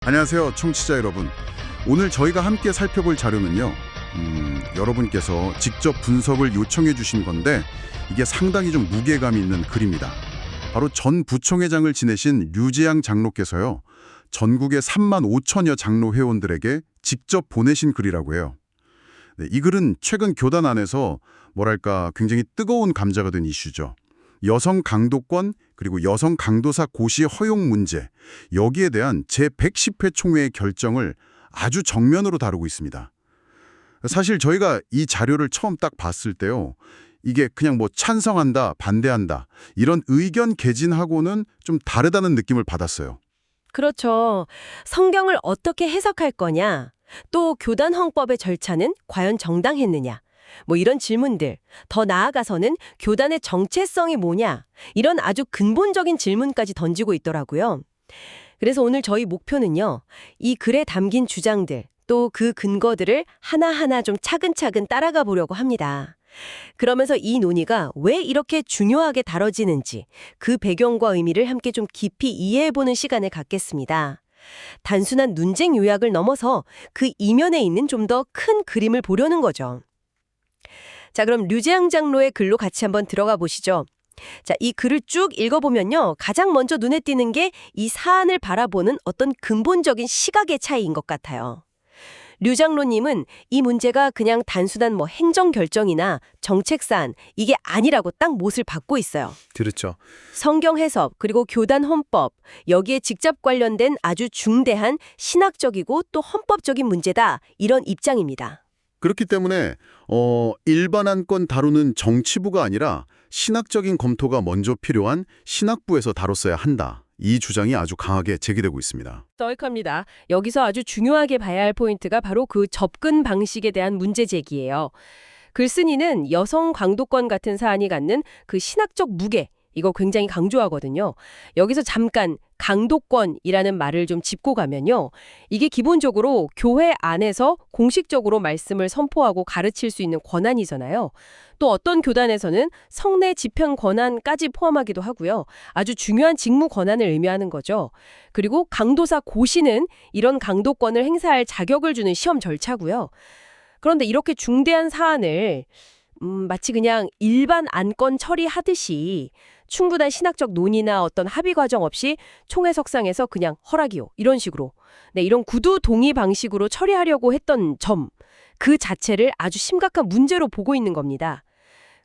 안녕하세요, 청취자 여러분. 오늘 저희가 함께 살펴볼 자료는요. 여러분께서 직접 분석을 요청해 주신 건데 이게 상당히 좀 무게감이 있는 글입니다. 바로 전 부총회장을 지내신 류재양 장로께서요. 전국의 3만 5천여 장로 회원들에게 직접 보내신 글이라고 해요. 네, 이 글은 최근 교단 안에서 뭐랄까 굉장히 뜨거운 감자가 된 이슈죠. 여성 강도권 그리고 여성 강도사 고시 허용 문제, 여기에 대한 제110회 총회의 결정을 아주 정면으로 다루고 있습니다. 사실 저희가 이 자료를 처음 딱 봤을 때요. 이게 그냥 뭐 찬성한다, 반대한다 이런 의견 개진하고는 좀 다르다는 느낌을 받았어요. 그렇죠. 성경을 어떻게 해석할 거냐? 또 교단 헌법의 절차는 과연 정당했느냐? 뭐 이런 질문들, 더 나아가서는 교단의 정체성이 뭐냐? 이런 아주 근본적인 질문까지 던지고 있더라고요. 그래서 오늘 저희 목표는요. 이 글에 담긴 주장들, 또 그 근거들을 하나하나 좀 차근차근 따라가 보려고 합니다. 그러면서 이 논의가 왜 이렇게 중요하게 다뤄지는지, 그 배경과 의미를 함께 좀 깊이 이해해보는 시간을 갖겠습니다. 단순한 논쟁 요약을 넘어서 그 이면에 있는 좀 더 큰 그림을 보려는 거죠. 자, 그럼 류재양 장로의 글로 같이 한번 들어가 보시죠. 자, 이 글을 쭉 읽어보면요. 가장 먼저 눈에 띄는 게 이 사안을 바라보는 어떤 근본적인 시각의 차이인 것 같아요. 류 장로님은 이 문제가 그냥 단순한 뭐 행정 결정이나 정책 사안, 이게 아니라고 딱 못을 박고 있어요. 그렇죠. 성경 해석, 그리고 교단 헌법, 여기에 직접 관련된 아주 중대한 신학적이고 또 헌법적인 문제다, 이런 입장입니다. 그렇기 때문에 일반 안건 다루는 정치부가 아니라 신학적인 검토가 먼저 필요한 신학부에서 다뤘어야 한다. 이 주장이 아주 강하게 제기되고 있습니다. 떠익합니다. 여기서 아주 중요하게 봐야 할 포인트가 바로 그 접근 방식에 대한 문제 제기예요. 글쓴이는 여성 강도권 같은 사안이 갖는 그 신학적 무게, 이거 굉장히 강조하거든요. 여기서 잠깐 강도권이라는 말을 좀 짚고 가면요. 이게 기본적으로 교회 안에서 공식적으로 말씀을 선포하고 가르칠 수 있는 권한이잖아요. 또 어떤 교단에서는 성내 집행 권한까지 포함하기도 하고요. 아주 중요한 직무 권한을 의미하는 거죠. 그리고 강도사 고시는 이런 강도권을 행사할 자격을 주는 시험 절차고요. 그런데 이렇게 중대한 사안을 마치 그냥 일반 안건 처리하듯이 충분한 신학적 논의나 어떤 합의 과정 없이 총회석상에서 그냥 허락이요, 이런 식으로, 네, 이런 구두 동의 방식으로 처리하려고 했던 점, 그 자체를 아주 심각한 문제로 보고 있는 겁니다.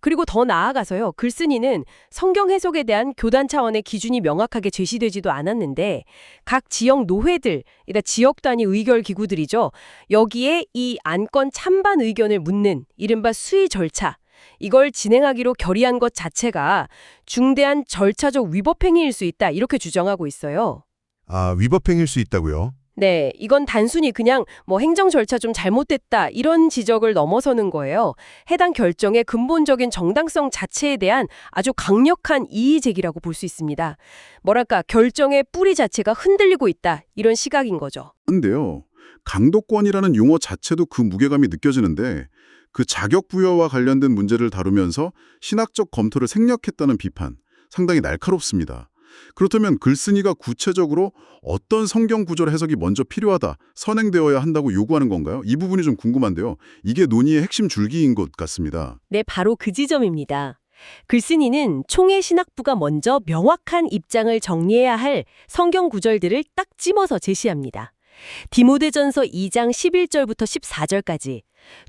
그리고 더 나아가서요. 글쓴이는 성경 해석에 대한 교단 차원의 기준이 명확하게 제시되지도 않았는데 각 지역 노회들, 그러니까 지역 단위 의결 기구들이죠. 여기에 이 안건 찬반 의견을 묻는 이른바 수의 절차, 이걸 진행하기로 결의한 것 자체가 중대한 절차적 위법 행위일 수 있다, 이렇게 주장하고 있어요. 아, 위법행위일 수 있다고요? 네, 이건 단순히 그냥 뭐 행정 절차 좀 잘못됐다, 이런 지적을 넘어서는 거예요. 해당 결정의 근본적인 정당성 자체에 대한 아주 강력한 이의 제기라고 볼 수 있습니다. 뭐랄까, 결정의 뿌리 자체가 흔들리고 있다, 이런 시각인 거죠. 근데요. 강도권이라는 용어 자체도 그 무게감이 느껴지는데 그 자격 부여와 관련된 문제를 다루면서 신학적 검토를 생략했다는 비판, 상당히 날카롭습니다. 그렇다면 글쓴이가 구체적으로 어떤 성경 구절 해석이 먼저 필요하다, 선행되어야 한다고 요구하는 건가요? 이 부분이 좀 궁금한데요. 이게 논의의 핵심 줄기인 것 같습니다. 네, 바로 그 지점입니다. 글쓴이는 총회 신학부가 먼저 명확한 입장을 정리해야 할 성경 구절들을 딱 집어서 제시합니다. 디모데전서 2장 11절부터 14절까지,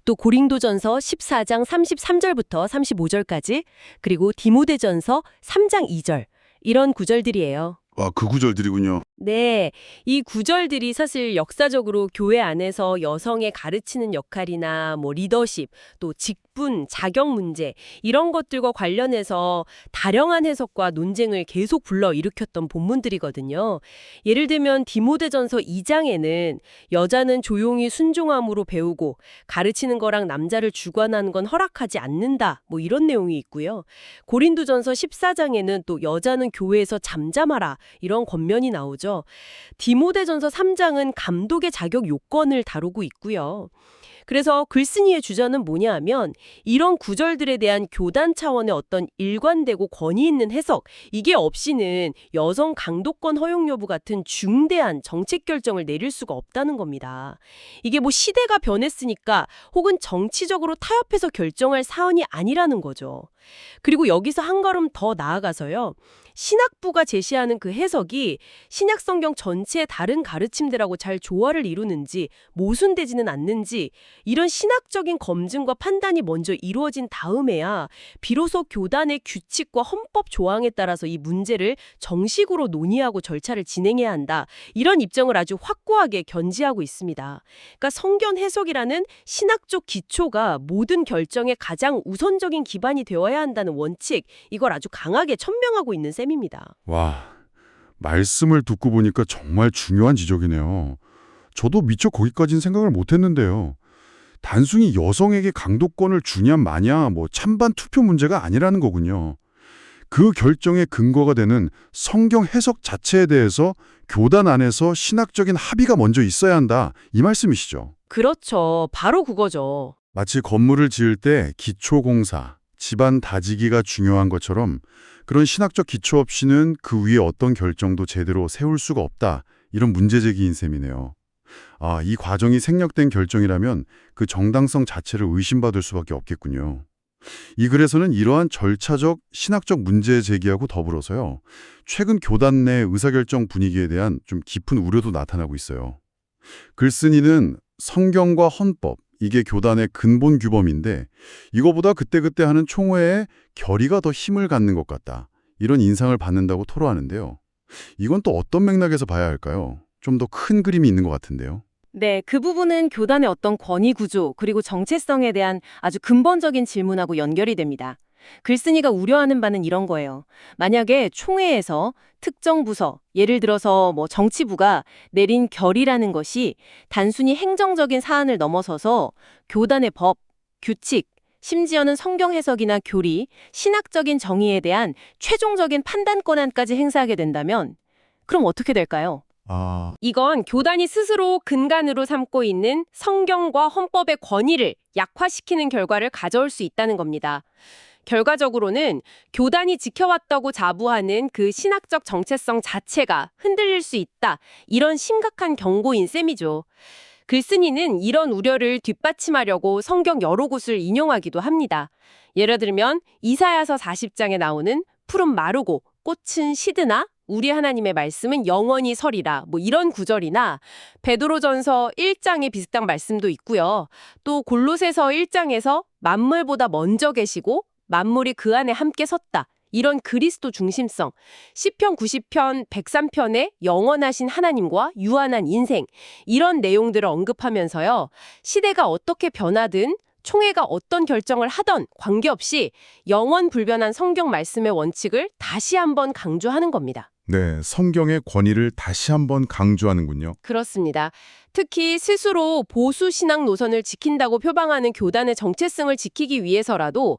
또 고린도전서 14장 33절부터 35절까지, 그리고 디모데전서 3장 2절, 이런 구절들이에요. 와, 그 구절들이군요. 네, 이 구절들이 사실 역사적으로 교회 안에서 여성의 가르치는 역할이나 뭐 리더십, 또 직분, 자격 문제, 이런 것들과 관련해서 다량한 해석과 논쟁을 계속 불러일으켰던 본문들이거든요. 예를 들면 디모데전서 2장에는 여자는 조용히 순종함으로 배우고 가르치는 거랑 남자를 주관하는 건 허락하지 않는다, 뭐 이런 내용이 있고요. 고린도전서 14장에는 또 여자는 교회에서 잠잠하라, 이런 권면이 나오죠. 디모데전서 3장은 감독의 자격 요건을 다루고 있고요. 그래서 글쓴이의 주장은 뭐냐 하면 이런 구절들에 대한 교단 차원의 어떤 일관되고 권위 있는 해석, 이게 없이는 여성 강도권 허용 여부 같은 중대한 정책 결정을 내릴 수가 없다는 겁니다. 이게 뭐 시대가 변했으니까 혹은 정치적으로 타협해서 결정할 사안이 아니라는 거죠. 그리고 여기서 한 걸음 더 나아가서요. 신학부가 제시하는 그 해석이 신약 성경 전체의 다른 가르침들하고 잘 조화를 이루는지 모순되지는 않는지 이런 신학적인 검증과 판단이 먼저 이루어진 다음에야 비로소 교단의 규칙과 헌법 조항에 따라서 이 문제를 정식으로 논의하고 절차를 진행해야 한다. 이런 입장을 아주 확고하게 견지하고 있습니다. 그러니까 성경 해석이라는 신학적 기초가 모든 결정의 가장 우선적인 기반이 되어야 한다는 원칙, 이걸 아주 강하게 천명하고 있는 셈입니다. 와, 말씀을 듣고 보니까 정말 중요한 지적이네요. 저도 미처 거기까지는 생각을 못했는데요. 단순히 여성에게 강도권을 주냐 마냐 뭐 찬반 투표 문제가 아니라는 거군요. 그 결정의 근거가 되는 성경 해석 자체에 대해서 교단 안에서 신학적인 합의가 먼저 있어야 한다, 이 말씀이시죠. 그렇죠. 바로 그거죠. 마치 건물을 지을 때 기초공사, 집안 다지기가 중요한 것처럼 그런 신학적 기초 없이는 그 위에 어떤 결정도 제대로 세울 수가 없다, 이런 문제제기인 셈이네요. 아, 이 과정이 생략된 결정이라면 그 정당성 자체를 의심받을 수밖에 없겠군요. 이 글에서는 이러한 절차적, 신학적 문제 제기하고 더불어서요, 최근 교단 내 의사결정 분위기에 대한 좀 깊은 우려도 나타나고 있어요. 글쓴이는 성경과 헌법, 이게 교단의 근본 규범인데 이거보다 그때그때 하는 총회에 결의가 더 힘을 갖는 것 같다, 이런 인상을 받는다고 토로하는데요. 이건 또 어떤 맥락에서 봐야 할까요? 좀 더 큰 그림이 있는 것 같은데요. 네, 그 부분은 교단의 어떤 권위 구조 그리고 정체성에 대한 아주 근본적인 질문하고 연결이 됩니다. 글쓴이가 우려하는 바는 이런 거예요. 만약에 총회에서 특정 부서, 예를 들어서 정치부가 내린 결의라는 것이 단순히 행정적인 사안을 넘어서서 교단의 법, 규칙, 심지어는 성경 해석이나 교리, 신학적인 정의에 대한 최종적인 판단 권한까지 행사하게 된다면 그럼 어떻게 될까요? 이건 교단이 스스로 근간으로 삼고 있는 성경과 헌법의 권위를 약화시키는 결과를 가져올 수 있다는 겁니다. 결과적으로는 교단이 지켜왔다고 자부하는 그 신학적 정체성 자체가 흔들릴 수 있다, 이런 심각한 경고인 셈이죠. 글쓴이는 이런 우려를 뒷받침하려고 성경 여러 곳을 인용하기도 합니다. 예를 들면 이사야서 40장에 나오는 푸른 마르고 꽃은 시드나 우리 하나님의 말씀은 영원히 서리라, 이런 구절이나 베드로전서 1장에 비슷한 말씀도 있고요. 또 골로새서 1장에서 만물보다 먼저 계시고 만물이 그 안에 함께 섰다, 이런 그리스도 중심성, 시편 90편 103편의 영원하신 하나님과 유한한 인생, 이런 내용들을 언급하면서요, 시대가 어떻게 변하든 총회가 어떤 결정을 하던 관계없이 영원 불변한 성경 말씀의 원칙을 다시 한번 강조하는 겁니다. 네, 성경의 권위를 다시 한번 강조하는군요. 그렇습니다. 특히 스스로 보수 신앙 노선을 지킨다고 표방하는 교단의 정체성을 지키기 위해서라도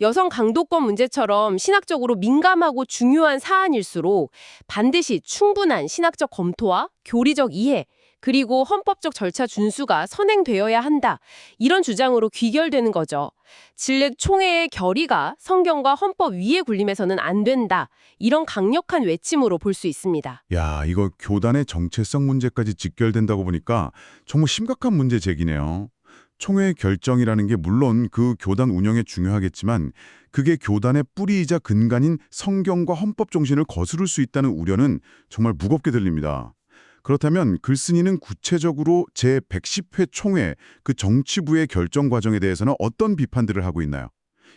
여성 강도권 문제처럼 신학적으로 민감하고 중요한 사안일수록 반드시 충분한 신학적 검토와 교리적 이해, 그리고 헌법적 절차 준수가 선행되어야 한다, 이런 주장으로 귀결되는 거죠. 진례 총회의 결의가 성경과 헌법 위에 군림해서는 안 된다, 이런 강력한 외침으로 볼 수 있습니다. 야, 이거 교단의 정체성 문제까지 직결된다고 보니까 정말 심각한 문제 제기네요. 총회의 결정이라는 게 물론 그 교단 운영에 중요하겠지만 그게 교단의 뿌리이자 근간인 성경과 헌법 정신을 거스를 수 있다는 우려는 정말 무겁게 들립니다. 그렇다면 글쓴이는 구체적으로 제110회 총회 그 정치부의 결정 과정에 대해서는 어떤 비판들을 하고 있나요?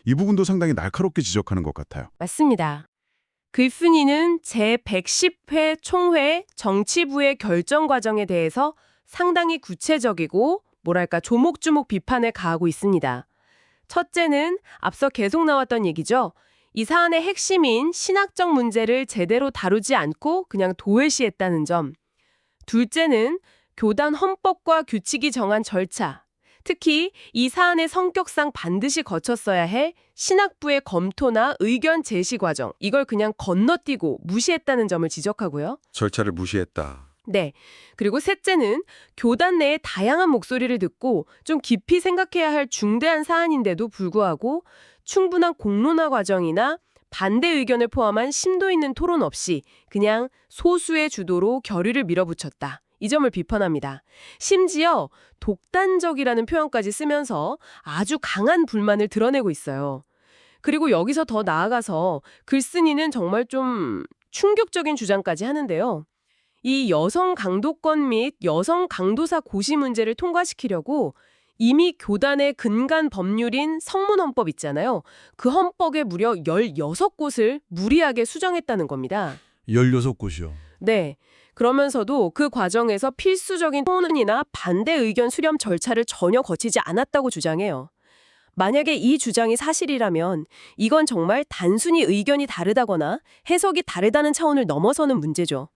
이 부분도 상당히 날카롭게 지적하는 것 같아요. 맞습니다. 글쓴이는 제110회 총회 정치부의 결정 과정에 대해서 상당히 구체적이고 조목조목 비판을 가하고 있습니다. 첫째는 앞서 계속 나왔던 얘기죠. 이 사안의 핵심인 신학적 문제를 제대로 다루지 않고 그냥 도외시했다는 점. 둘째는 교단 헌법과 규칙이 정한 절차, 특히 이 사안의 성격상 반드시 거쳤어야 할 신학부의 검토나 의견 제시 과정, 이걸 그냥 건너뛰고 무시했다는 점을 지적하고요. 절차를 무시했다. 네. 그리고 셋째는 교단 내의 다양한 목소리를 듣고 좀 깊이 생각해야 할 중대한 사안인데도 불구하고 충분한 공론화 과정이나 반대 의견을 포함한 심도 있는 토론 없이 그냥 소수의 주도로 결의를 밀어붙였다. 이 점을 비판합니다. 심지어 독단적이라는 표현까지 쓰면서 아주 강한 불만을 드러내고 있어요. 그리고 여기서 더 나아가서 글쓴이는 정말 좀 충격적인 주장까지 하는데요. 이 여성 강도권 및 여성 강도사 고시 문제를 통과시키려고 이미 교단의 근간 법률인 성문헌법 있잖아요. 그 헌법에 무려 16곳을 무리하게 수정했다는 겁니다. 16곳이요. 네. 그러면서도 그 과정에서 필수적인 토론이나 반대 의견 수렴 절차를 전혀 거치지 않았다고 주장해요. 만약에 이 주장이 사실이라면 이건 정말 단순히 의견이 다르다거나 해석이 다르다는 차원을 넘어서는 문제죠.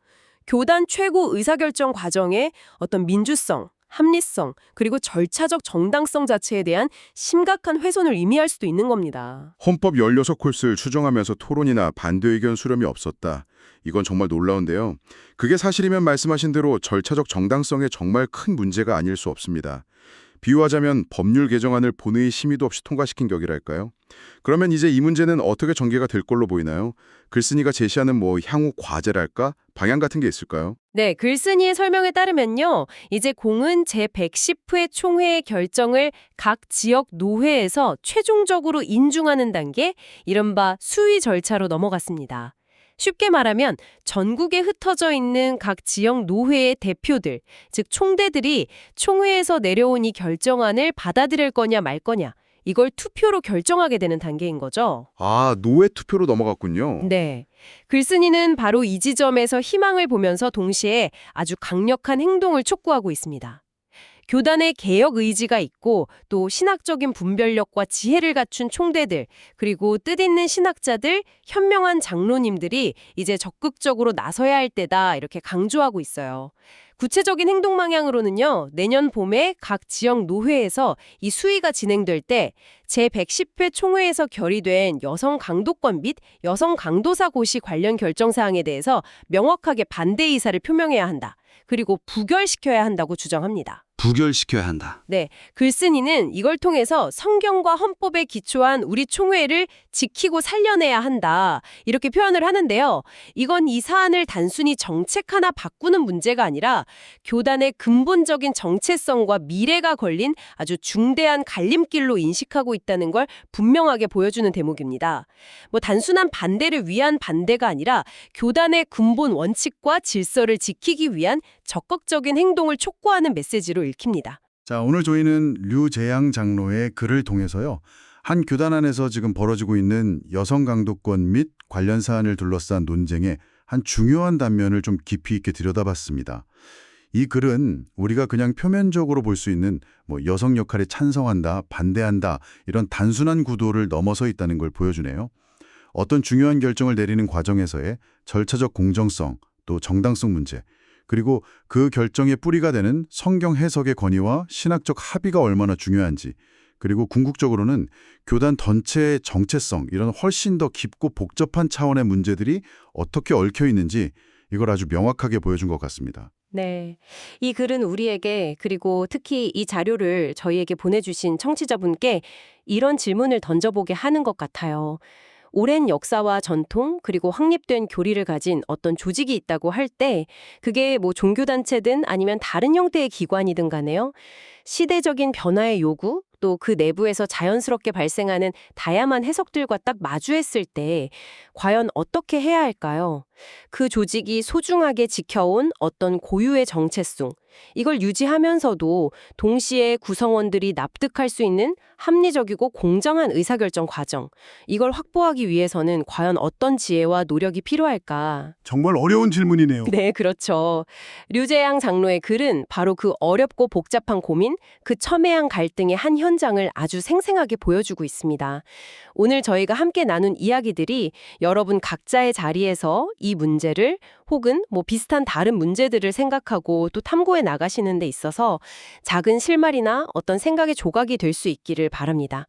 교단 최고 의사결정 과정의 어떤 민주성, 합리성, 그리고 절차적 정당성 자체에 대한 심각한 훼손을 의미할 수도 있는 겁니다. 헌법 16콜스를 추정하면서 토론이나 반대 의견 수렴이 없었다. 이건 정말 놀라운데요. 그게 사실이면 말씀하신 대로 절차적 정당성에 정말 큰 문제가 아닐 수 없습니다. 비유하자면 법률 개정안을 본회의 심의도 없이 통과시킨 격이랄까요? 그러면 이제 이 문제는 어떻게 전개가 될 걸로 보이나요? 글쓴이가 제시하는 향후 과제랄까? 방향 같은 게 있을까요? 네, 글쓴이의 설명에 따르면요. 이제 공은 제110회 총회의 결정을 각 지역 노회에서 최종적으로 인중하는 단계, 이른바 수의 절차로 넘어갔습니다. 쉽게 말하면 전국에 흩어져 있는 각 지역 노회의 대표들, 즉 총대들이 총회에서 내려온 이 결정안을 받아들일 거냐 말 거냐, 이걸 투표로 결정하게 되는 단계인 거죠. 아, 노회 투표로 넘어갔군요. 네. 글쓴이는 바로 이 지점에서 희망을 보면서 동시에 아주 강력한 행동을 촉구하고 있습니다. 교단의 개혁 의지가 있고 또 신학적인 분별력과 지혜를 갖춘 총대들, 그리고 뜻있는 신학자들, 현명한 장로님들이 이제 적극적으로 나서야 할 때다 이렇게 강조하고 있어요. 구체적인 행동 방향으로는요. 내년 봄에 각 지역 노회에서 이 수의가 진행될 때 제110회 총회에서 결의된 여성 강도권 및 여성 강도사 고시 관련 결정 사항에 대해서 명확하게 반대 의사를 표명해야 한다. 그리고 부결시켜야 한다고 주장합니다. 부결시켜야 한다. 네, 글쓴이는 이걸 통해서 성경과 헌법에 기초한 우리 총회를 지키고 살려내야 한다. 이렇게 표현을 하는데요. 이건 이 사안을 단순히 정책 하나 바꾸는 문제가 아니라 교단의 근본적인 정체성과 미래가 걸린 아주 중대한 갈림길로 인식하고 있다는 걸 분명하게 보여주는 대목입니다. 단순한 반대를 위한 반대가 아니라 교단의 근본 원칙과 질서를 지키기 위한 적극적인 행동을 촉구하는 메시지로 읽힙니다. 자, 오늘 저희는 류재양 장로의 글을 통해서요. 한 교단 안에서 지금 벌어지고 있는 여성 강도권 및 관련 사안을 둘러싼 논쟁의 한 중요한 단면을 좀 깊이 있게 들여다봤습니다. 이 글은 우리가 그냥 표면적으로 볼 수 있는 여성 역할에 찬성한다, 반대한다 이런 단순한 구도를 넘어서 있다는 걸 보여주네요. 어떤 중요한 결정을 내리는 과정에서의 절차적 공정성, 또 정당성 문제, 그리고 그 결정의 뿌리가 되는 성경 해석의 권위와 신학적 합의가 얼마나 중요한지, 그리고 궁극적으로는 교단 전체의 정체성, 이런 훨씬 더 깊고 복잡한 차원의 문제들이 어떻게 얽혀 있는지 이걸 아주 명확하게 보여준 것 같습니다. 네. 이 글은 우리에게, 그리고 특히 이 자료를 저희에게 보내주신 청취자분께 이런 질문을 던져보게 하는 것 같아요. 오랜 역사와 전통, 그리고 확립된 교리를 가진 어떤 조직이 있다고 할 때 그게 종교단체든 아니면 다른 형태의 기관이든 간에요. 시대적인 변화의 요구, 또 그 내부에서 자연스럽게 발생하는 다양한 해석들과 딱 마주했을 때 과연 어떻게 해야 할까요? 그 조직이 소중하게 지켜온 어떤 고유의 정체성, 이걸 유지하면서도 동시에 구성원들이 납득할 수 있는 합리적이고 공정한 의사결정 과정, 이걸 확보하기 위해서는 과연 어떤 지혜와 노력이 필요할까? 정말 어려운 질문이네요. 네, 그렇죠. 류재양 장로의 글은 바로 그 어렵고 복잡한 고민, 그 첨예한 갈등의 한 현장을 아주 생생하게 보여주고 있습니다. 오늘 저희가 함께 나눈 이야기들이 여러분 각자의 자리에서 이 문제를 혹은 비슷한 다른 문제들을 생각하고 또 탐구해 나가시는 데 있어서 작은 실마리나 어떤 생각의 조각이 될 수 있기를 바랍니다.